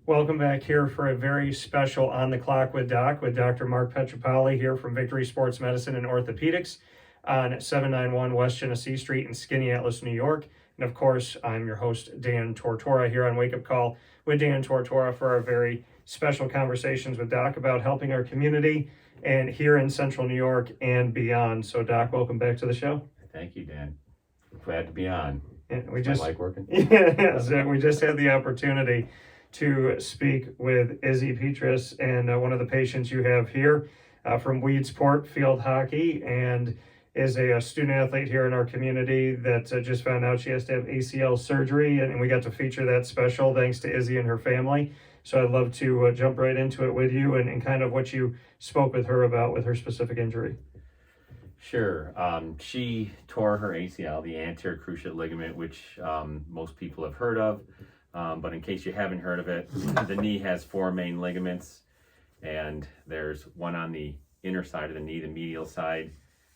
Welcome back here for a very special On the Clock with Doc, with Dr. Marc Pietropaoli here from Victory Sports Medicine and Orthopedics on 791 West Genesee Street in Skaneateles, New York. And of course, I'm your host, Dan Tortora, here on Wake Up Call with Dan Tortora for our very special conversations with Doc about helping our community and here in Central New York and beyond. So Doc, welcome back to the show. Thank you, Dan. Glad to be on. And we Is just my mic working? Yes, we just had the opportunity to speak with Izzy Petrus and one of the patients you have here from Weedsport Field Hockey, and is a student athlete here in our community that just found out she has to have ACL surgery, and we got to feature that special thanks to Izzy and her family. So I'd love to jump right into it with you and kind of what you spoke with her about with her specific injury. Sure. She tore her ACL, the Anterior Cruciate Ligament, which most people have heard of. But in case you haven't heard of it, the knee has four main ligaments, and there's one on the inner side of the knee, the medial side.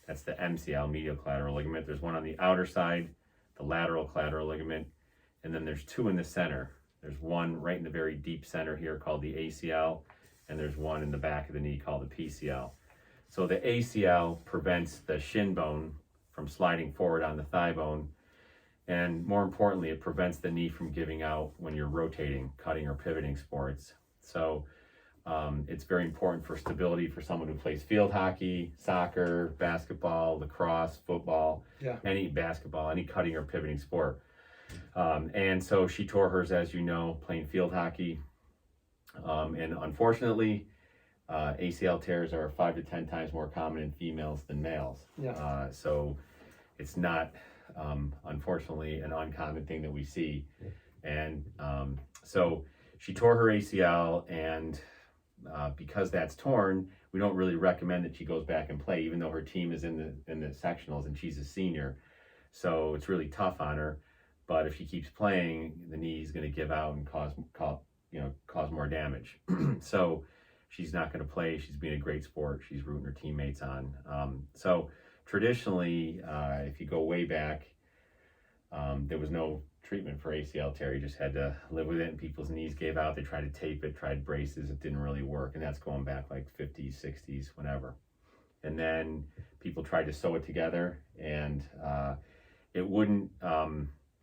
That's the MCL, medial collateral ligament. There's one on the outer side, the lateral collateral ligament, and then there's two in the center. There's one right in the very deep center here called the ACL, and there's one in the back of the knee called the PCL. So the ACL prevents the shin bone from sliding forward on the thigh bone, and more importantly, it prevents the knee from giving out when you're rotating, cutting, or pivoting sports. So it's very important for stability for someone who plays field hockey, soccer, basketball, lacrosse, football, any basketball, any cutting or pivoting sport. And so she tore hers, as you know, playing field hockey. And unfortunately, ACL tears are 5 to 10 times more common in females than males. So it's not, unfortunately, an uncommon thing that we see. And so she tore her ACL, and because that's torn, we don't really recommend that she goes back and play, even though her team is in the sectionals and she's a senior. So it's really tough on her. But if she keeps playing, the knee is going to give out and cause more damage. So she's not going to play. She's being a great sport. She's rooting her teammates on. So traditionally, if you go way back, there was no treatment for ACL tear. You just had to live with it, and people's knees gave out. They tried to tape it, tried braces. It didn't really work, and that's going back like 50s, 60s, whenever. And then people tried to sew it together, and it wouldn't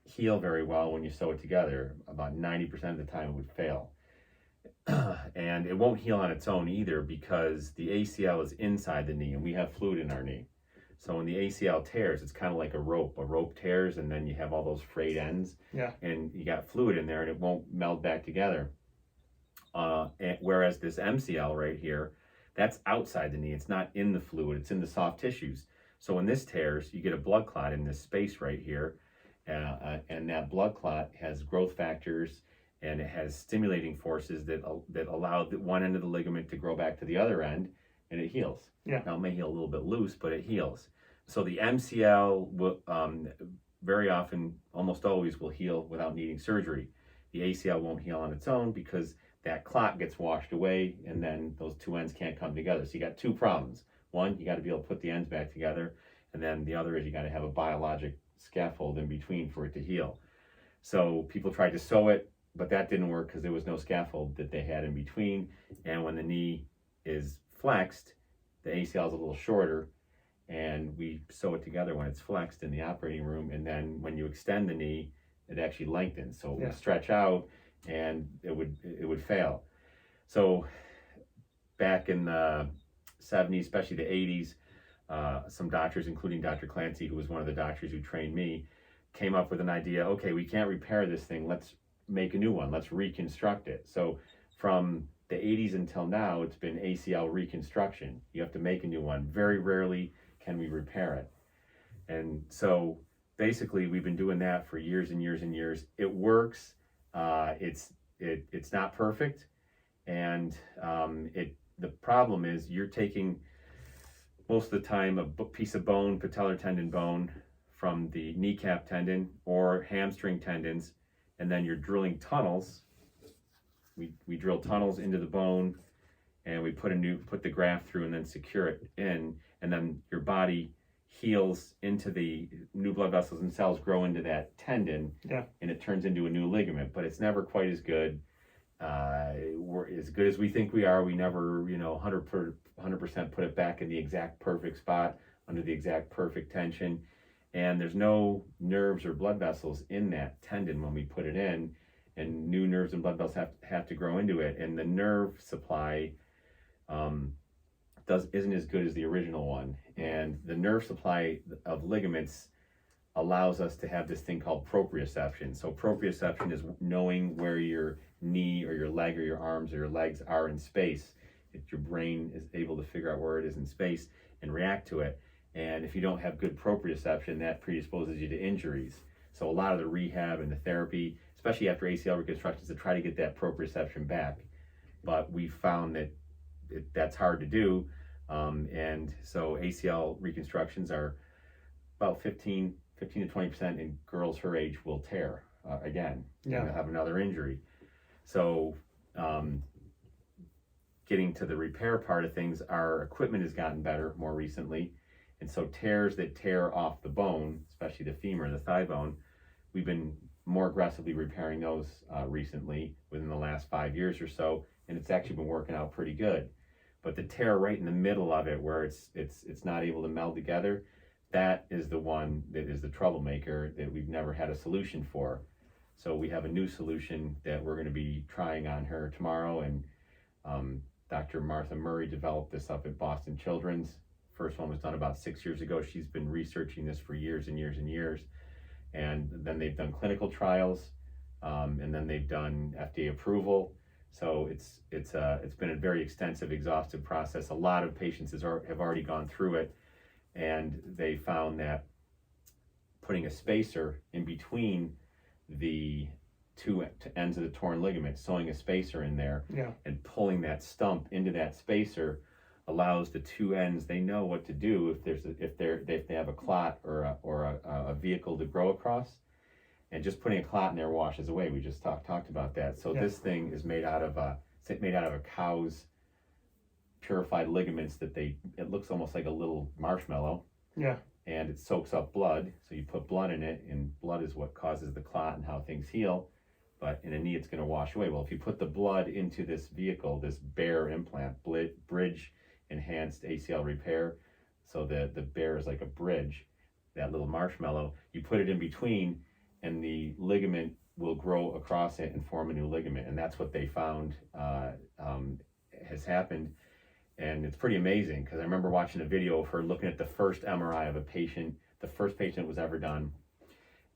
heal very well when you sew it together. About 90% of the time it would fail. And it won't heal on its own either, because the ACL is inside the knee, and we have fluid in our knee. So when the ACL tears, it's kind of like a rope. A rope tears, and then you have all those frayed ends, and you got fluid in there, and it won't meld back together. Whereas this MCL right here, that's outside the knee. It's not in the fluid. It's in the soft tissues. So when this tears, you get a blood clot in this space right here, and that blood clot has growth factors, and it has stimulating forces that allow the one end of the ligament to grow back to the other end, and it heals. Now it may heal a little bit loose, but it heals. So the MCL will very often, almost always, will heal without needing surgery. The ACL won't heal on its own because that clot gets washed away, and then those two ends can't come together. So you got two problems. One, you got to be able to put the ends back together, and then the other is you got to have a biologic scaffold in between for it to heal. So people tried to sew it, but that didn't work because there was no scaffold that they had in between. And when the knee is flexed, the ACL is a little shorter, and we sew it together when it's flexed in the operating room. And then when you extend the knee, it actually lengthens. So it would stretch out, and it would fail. So back in the 70s, especially the 80s, some doctors, including Dr. Clancy, who was one of the doctors who trained me, came up with an idea. Okay, we can't repair this thing. Let's make a new one. Let's reconstruct it. So from the 80s until now, it's been ACL reconstruction. You have to make a new one. Very rarely can we repair it. And so basically we've been doing that for years and years and years. It works. It's not perfect. And the problem is you're taking most of the time a piece of bone, patellar tendon bone, from the kneecap tendon or hamstring tendons, and then you're drilling tunnels. We drill tunnels into the bone, and we put the graft through and then secure it in, and then your body heals into the new blood vessels and cells grow into that tendon, and it turns into a new ligament, but it's never quite as good. we're as good as we think we are. We never, 100% put it back in the exact perfect spot under the exact perfect tension. And there's no nerves or blood vessels in that tendon when we put it in, and new nerves and blood vessels have to grow into it. And the nerve supply isn't as good as the original one. And the nerve supply of ligaments allows us to have this thing called proprioception. So proprioception is knowing where your knee or your leg or your arms or your legs are in space. If your brain is able to figure out where it is in space and react to it. And if you don't have good proprioception, that predisposes you to injuries. So a lot of the rehab and the therapy, especially after ACL reconstructions, to try to get that proprioception back. But we found that that's hard to do. And so ACL reconstructions are about 15 to 20% in girls her age will tear again. Yeah. They'll have another injury. So getting to the repair part of things, our equipment has gotten better more recently. And so tears that tear off the bone, especially the femur, the thigh bone, we've been more aggressively repairing those recently within the last 5 years or so, and it's actually been working out pretty good. But the tear right in the middle of it, where it's not able to meld together, that is the one that is the troublemaker that we've never had a solution for. So we have a new solution that we're going to be trying on her tomorrow, and Dr. Martha Murray developed this up at Boston Children's. First one was done about 6 years ago. She's been researching this for years and years and years. And then they've done clinical trials, and then they've done FDA approval. So it's been a very extensive, exhaustive process. A lot of patients have already gone through it, and they found that putting a spacer in between the two ends of the torn ligament, sewing a spacer in there, and pulling that stump into that spacer allows the two ends, they know what to do if they have a clot or a vehicle to grow across, and just putting a clot in there washes away. We just talked about that. So this thing is made out of a cow's purified ligaments it looks almost like a little marshmallow. Yeah. And it soaks up blood. So you put blood in it, and blood is what causes the clot and how things heal. But in a knee, it's going to wash away. Well, if you put the blood into this vehicle, this BEAR implant, Bridge Enhanced ACL Repair, so the BEAR is like a bridge, that little marshmallow, you put it in between, and the ligament will grow across it and form a new ligament. And that's what they found has happened. And it's pretty amazing, because I remember watching a video of her looking at the first MRI of a patient, the first patient that was ever done,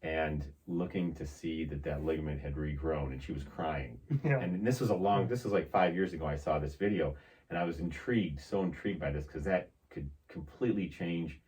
and looking to see that ligament had regrown, and she was crying. Yeah. And this was like 5 years ago I saw this video, and I was so intrigued by this, because that could completely change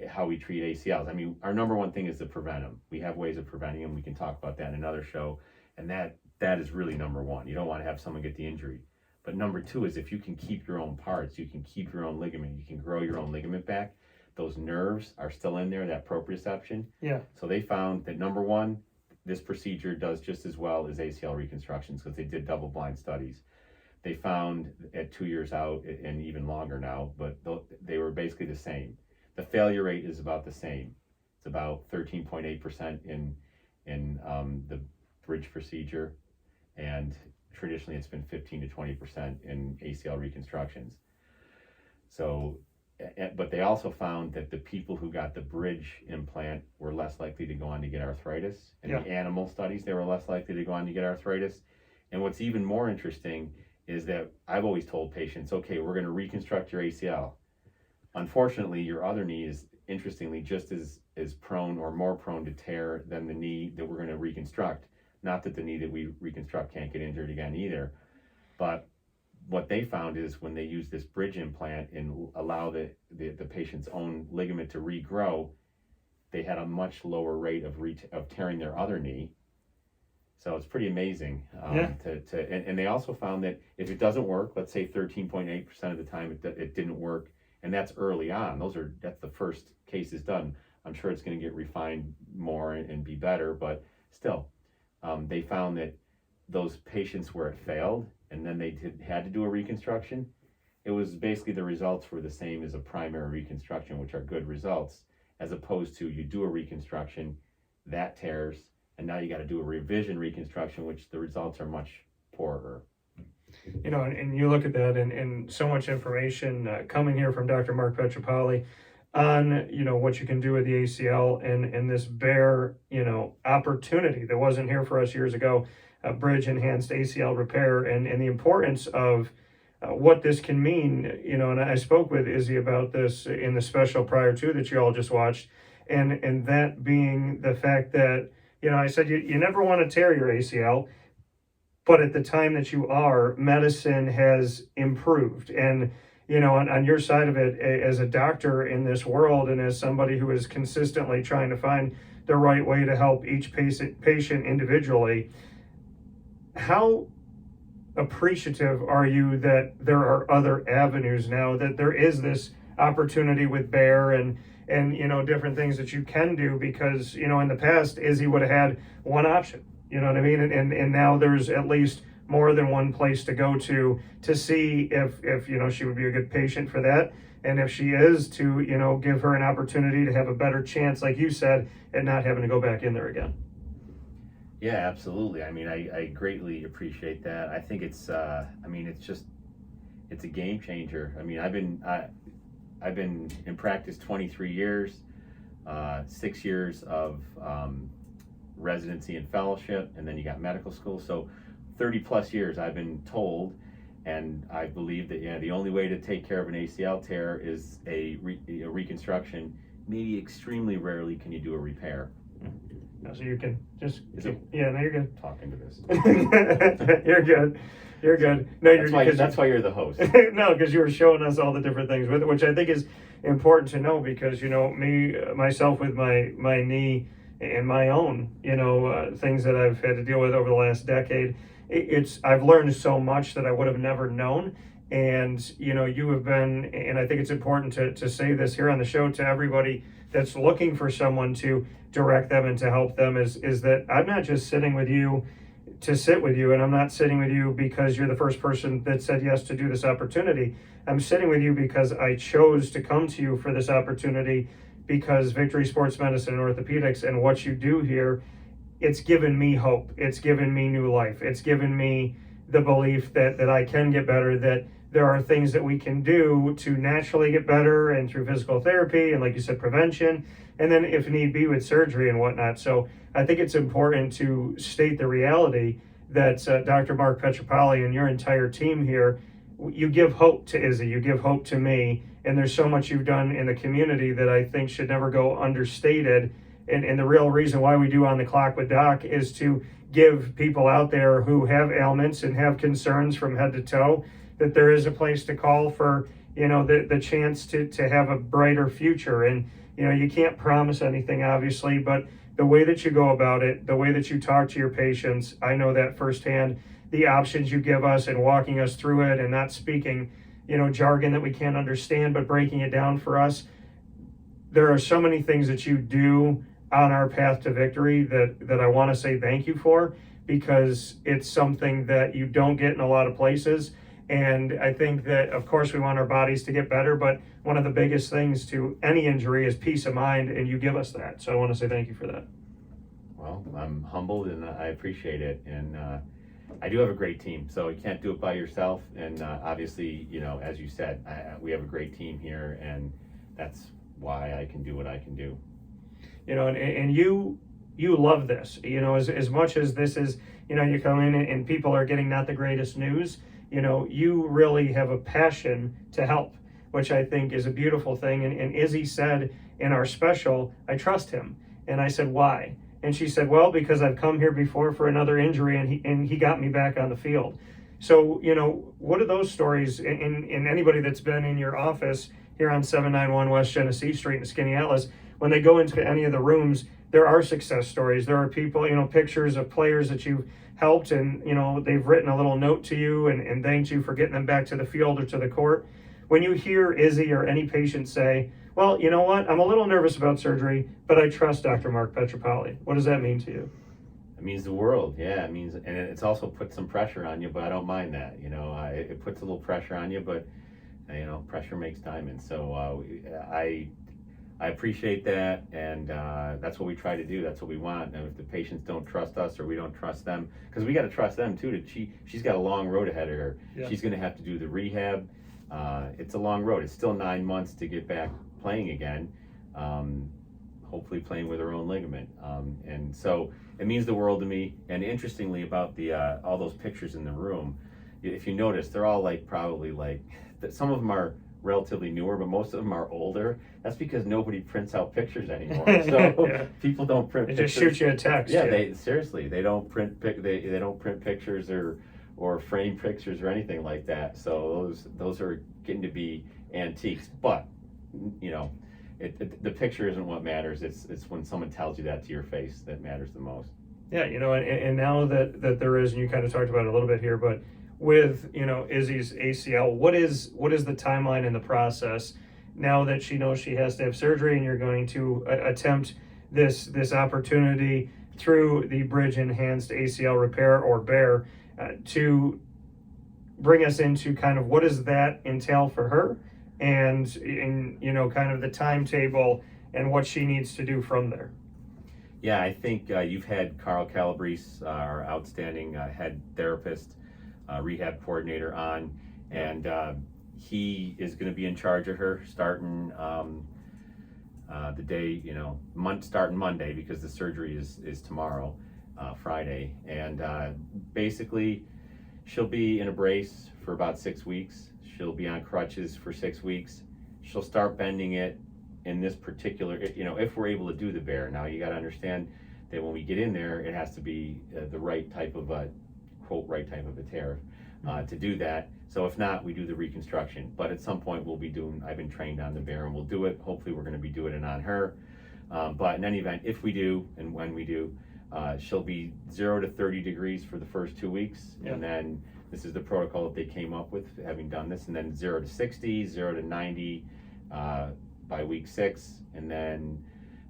how we treat ACLs. I mean, our number one thing is to prevent them. We have ways of preventing them. We can talk about that in another show. And that is really number one. You don't want to have someone get the injury. But number two is, if you can keep your own parts, you can keep your own ligament, you can grow your own ligament back. Those nerves are still in there, that proprioception. Yeah. So they found that, number one, this procedure does just as well as ACL reconstructions, because they did double-blind studies. They found at 2 years out, and even longer now, but they were basically the same. The failure rate is about the same. It's about 13.8% in the bridge procedure, and traditionally it's been 15 to 20% in ACL reconstructions. So, but they also found that the people who got the bridge implant were less likely to go on to get arthritis. In the animal studies, they were less likely to go on to get arthritis. And what's even more interesting is that I've always told patients, okay, we're going to reconstruct your ACL. Unfortunately, your other knee is, interestingly, just as prone or more prone to tear than the knee that we're going to reconstruct. Not that the knee that we reconstruct can't get injured again either, but what they found is, when they use this bridge implant and allow the patient's own ligament to regrow, they had a much lower rate of tearing their other knee. So it's pretty amazing. And they also found that if it doesn't work, let's say 13.8% of the time it didn't work, and that's early on. That's the first cases done. I'm sure it's going to get refined more and be better, but still, they found that those patients where it failed, and then they had to do a reconstruction, it was basically the results were the same as a primary reconstruction, which are good results, as opposed to you do a reconstruction, that tears, and now you got to do a revision reconstruction, which the results are much support her. You know, and you look at that, and so much information coming here from Dr. Marc Pietropaoli on, you know, what you can do with the ACL and this BEAR, you know, opportunity that wasn't here for us years ago, bridge Enhanced ACL Repair, and the importance of what this can mean, you know. And I spoke with Izzy about this in the special prior to that you all just watched, and that being the fact that, you know, I said you never want to tear your ACL, but at the time that you are, medicine has improved. And, you know, on your side of it, as a doctor in this world, and as somebody who is consistently trying to find the right way to help each patient individually, how appreciative are you that there are other avenues now, that there is this opportunity with BEAR and you know, different things that you can do? Because, you know, in the past, Izzy would have had one option, you know what I mean? And now there's at least more than one place to go to see if, you know, she would be a good patient for that. And if she is, to, you know, give her an opportunity to have a better chance, like you said, at not having to go back in there again. Yeah, absolutely. I mean, I greatly appreciate that. I think it's, I mean, it's a game changer. I mean, I've been in practice 23 years, 6 years of residency and fellowship, and then you got medical school. So 30 plus years I've been told, and I believe that, yeah, the only way to take care of an ACL tear is a reconstruction. Maybe extremely rarely can you do a repair. So you can just, yeah, no, you're good. Talking to this. You're good. You're good. No, that's why you're the host. No, because you were showing us all the different things with it, which I think is important to know, because, you know, myself with my knee and my own, you know, things that I've had to deal with over the last decade, I've learned so much that I would have never known. And, you know, you have been, and I think it's important to say this here on the show to everybody that's looking for someone to direct them and to help them, is that I'm not just sitting with you to sit with you, and I'm not sitting with you because you're the first person that said yes to do this opportunity. I'm sitting with you because I chose to come to you for this opportunity, because Victory Sports Medicine Orthopedics and what you do here, it's given me hope. It's given me new life. It's given me the belief that I can get better, that there are things that we can do to naturally get better, and through physical therapy and, like you said, prevention, and then if need be with surgery and whatnot. So I think it's important to state the reality that Dr. Marc Pietropaoli and your entire team here, you give hope to Izzy, you give hope to me, and there's so much you've done in the community that I think should never go understated. And the real reason why we do On the Clock with Doc is to give people out there who have ailments and have concerns from head to toe that there is a place to call for, you know, the chance to have a brighter future. And, you know, you can't promise anything, obviously, but the way that you go about it, the way that you talk to your patients, I know that firsthand. The options you give us and walking us through it, and not speaking, you know, jargon that we can't understand, but breaking it down for us. There are so many things that you do on our path to victory that I want to say thank you for, because it's something that you don't get in a lot of places. And I think that, of course, we want our bodies to get better, but one of the biggest things to any injury is peace of mind, and you give us that. So I want to say thank you for that. Well, I'm humbled, and I appreciate it. And I do have a great team, so you can't do it by yourself. And obviously, you know, as you said, we have a great team here, and that's why I can do what I can do. You know, and you love this, you know, as much as this is, you know, you come in and people are getting not the greatest news, you know, you really have a passion to help, which I think is a beautiful thing. And Izzy said in our special, I trust him. And I said, why? And she said, well, because I've come here before for another injury, and he got me back on the field. So, you know, what are those stories? And anybody that's been in your office here on 791 West Genesee Street in Skaneateles, when they go into any of the rooms, there are success stories. There are people, you know, pictures of players that you've helped, and, you know, they've written a little note to you and thanked you for getting them back to the field or to the court. When you hear Izzy or any patient say, well, you know what, I'm a little nervous about surgery, but I trust Dr. Marc Pietropaoli, what does that mean to you? It means the world. Yeah, it means, and it's also put some pressure on you, but I don't mind that. You know, it puts a little pressure on you, but, you know, pressure makes diamonds. So I appreciate that, and that's what we try to do. That's what we want. And if the patients don't trust us or we don't trust them, because we got to trust them too. She's got a long road ahead of her. Yeah. She's going to have to do the rehab. It's a long road. It's still 9 months to get back playing again. Hopefully playing with her own ligament. And so it means the world to me. And interestingly about the all those pictures in the room, if you notice, they're all probably some of them are relatively newer, but most of them are older. That's because nobody prints out pictures anymore. So Yeah. people don't print They pictures. just shoot you a text. Yeah, they don't print they don't print pictures or frame pictures or anything like that. So those are getting to be antiques. But the picture isn't what matters. It's when someone tells you that to your face that matters the most. Yeah, and now that there is, and you kind of talked about it a little bit here, but with Izzy's ACL, what is the timeline in the process now that she knows she has to have surgery, and you're going to attempt this opportunity through the Bridge Enhanced ACL Repair, or BEAR, to bring us into kind of what does that entail for her, and in kind of the timetable and what she needs to do from there. Yeah, I think you've had Carl Calabrese, our outstanding head therapist, rehab coordinator on, and he is going to be in charge of her starting the day, starting Monday, because the surgery is tomorrow, Friday, and basically she'll be in a brace for about 6 weeks. She'll be on crutches for 6 weeks. She'll start bending it in this particular, if we're able to do the BEAR. Now you got to understand that when we get in there, it has to be the right type of a, quote, right type of a tear to do that. So if not, we do the reconstruction. But at some point I've been trained on the BEAR, and we'll do it. Hopefully we're going to be doing it on her. But in any event, if we do, and when we do, she'll be 0 to 30 degrees for the first 2 weeks. Yeah. And then this is the protocol that they came up with, having done this. And then 0 to 60, 0 to 90 by week 6, and then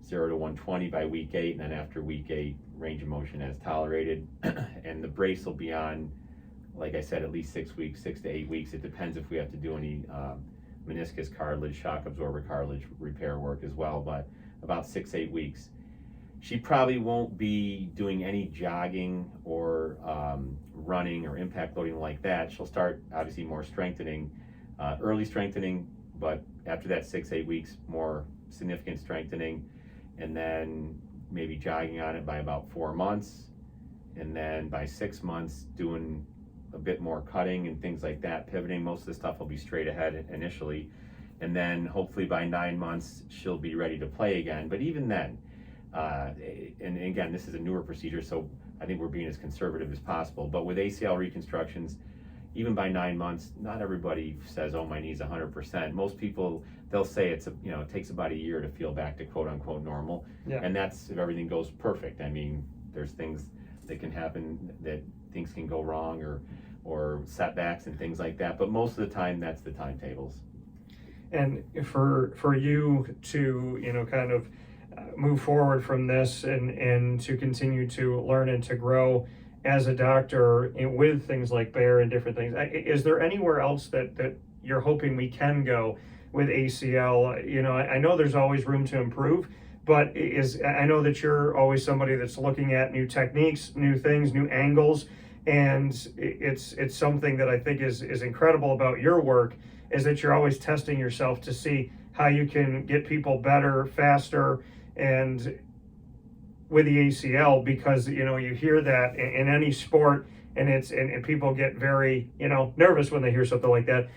0 to 120 by week 8. And then after week 8, range of motion as tolerated. And the brace will be on, like I said, at least 6 weeks, 6 to 8 weeks. It depends if we have to do any meniscus cartilage, shock absorber cartilage repair work as well, but about 6-8 weeks. She probably won't be doing any jogging or running or impact loading like that. She'll start obviously more strengthening, early strengthening, but after that 6-8 weeks, more significant strengthening, and then maybe jogging on it by about 4 months, and then by 6 months doing a bit more cutting and things like that, pivoting. Most of the stuff will be straight ahead initially, and then hopefully by 9 months she'll be ready to play again. But even then, and again, this is a newer procedure, so I think we're being as conservative as possible. But with ACL reconstructions, even by 9 months, not everybody says, "Oh, my knee's 100%." Most people, they'll say it takes about a year to feel back to quote unquote normal. Yeah. And that's if everything goes perfect. I mean, there's things that can happen, that things can go wrong, or setbacks and things like that. But most of the time, that's the timetables. And for you to kind of move forward from this and to continue to learn and to grow as a doctor with things like BEAR and different things, is there anywhere else that you're hoping we can go with ACL? I know there's always room to improve, but I know that you're always somebody that's looking at new techniques, new things, new angles, and it's something that I think is incredible about your work, is that you're always testing yourself to see how you can get people better, faster, and with the ACL, because you hear that in any sport, and people get very nervous when they hear something like that.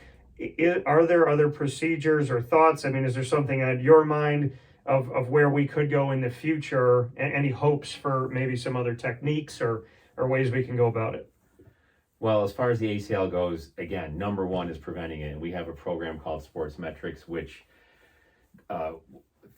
Are there other procedures or thoughts? I mean, is there something on your mind of where we could go in the future, and any hopes for maybe some other techniques or ways we can go about it? Well, as far as the ACL goes, again, number one is preventing it. And we have a program called Sports Metrics, which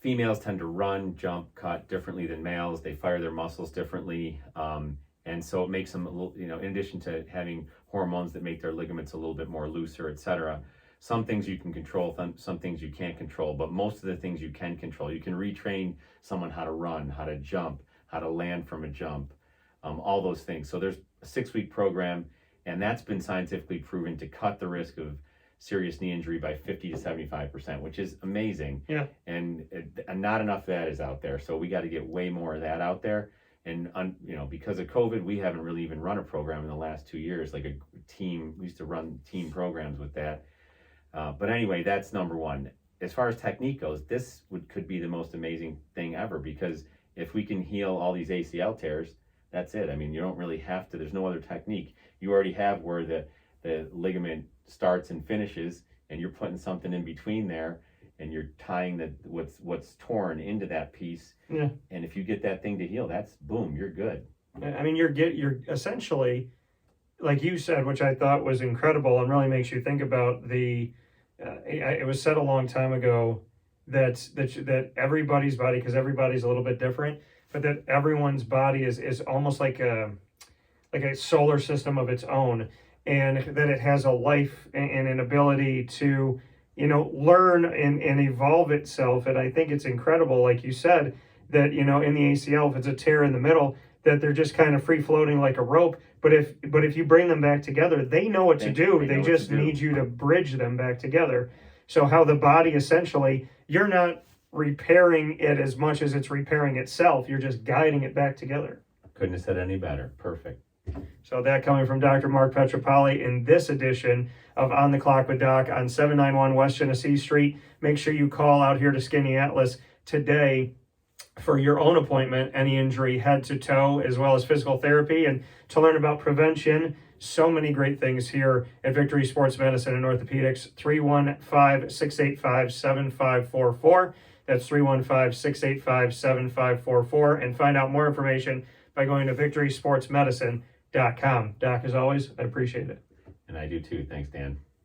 females tend to run, jump, cut differently than males. They fire their muscles differently. And so it makes them a little, in addition to having hormones that make their ligaments a little bit more looser, etc. Some things you can control, some things you can't control, but most of the things you can control. You can retrain someone how to run, how to jump, how to land from a jump, all those things. So there's a 6-week program, and that's been scientifically proven to cut the risk of serious knee injury by 50 to 75%, which is amazing. Yeah. And not enough of that is out there. So we got to get way more of that out there. And, because of COVID, we haven't really even run a program in the last 2 years, like a team. We used to run team programs with that. But anyway, that's number one. As far as technique goes, this could be the most amazing thing ever, because if we can heal all these ACL tears, that's it. I mean, you don't really have to, there's no other technique. You already have where the ligament starts and finishes, and you're putting something in between there, and you're tying what's torn into that piece. Yeah. And if you get that thing to heal, that's boom, you're good. I mean, you're essentially, like you said, which I thought was incredible and really makes you think about it was said a long time ago that everybody's body, because everybody's a little bit different, but that everyone's body is almost like a solar system of its own, and that it has a life and an ability to, learn and evolve itself. And I think it's incredible, like you said, that, in the ACL, if it's a tear in the middle, that they're just kind of free floating like a rope. But if you bring them back together, they know what to do. They just need you to bridge them back together. So how the body, essentially, you're not repairing it as much as it's repairing itself. You're just guiding it back together. Couldn't have said any better. Perfect. So that coming from Dr. Marc Pietropaoli in this edition of On the Clock with Doc on 791 West Genesee Street. Make sure you call out here to Skinny Atlas today for your own appointment, any injury, head to toe, as well as physical therapy, and to learn about prevention. So many great things here at Victory Sports Medicine and Orthopedics. 315-685-7544. That's 315-685-7544. And find out more information by going to victorysportsmedicine.com. Doc, as always, I appreciate it. And I do too. Thanks, Dan.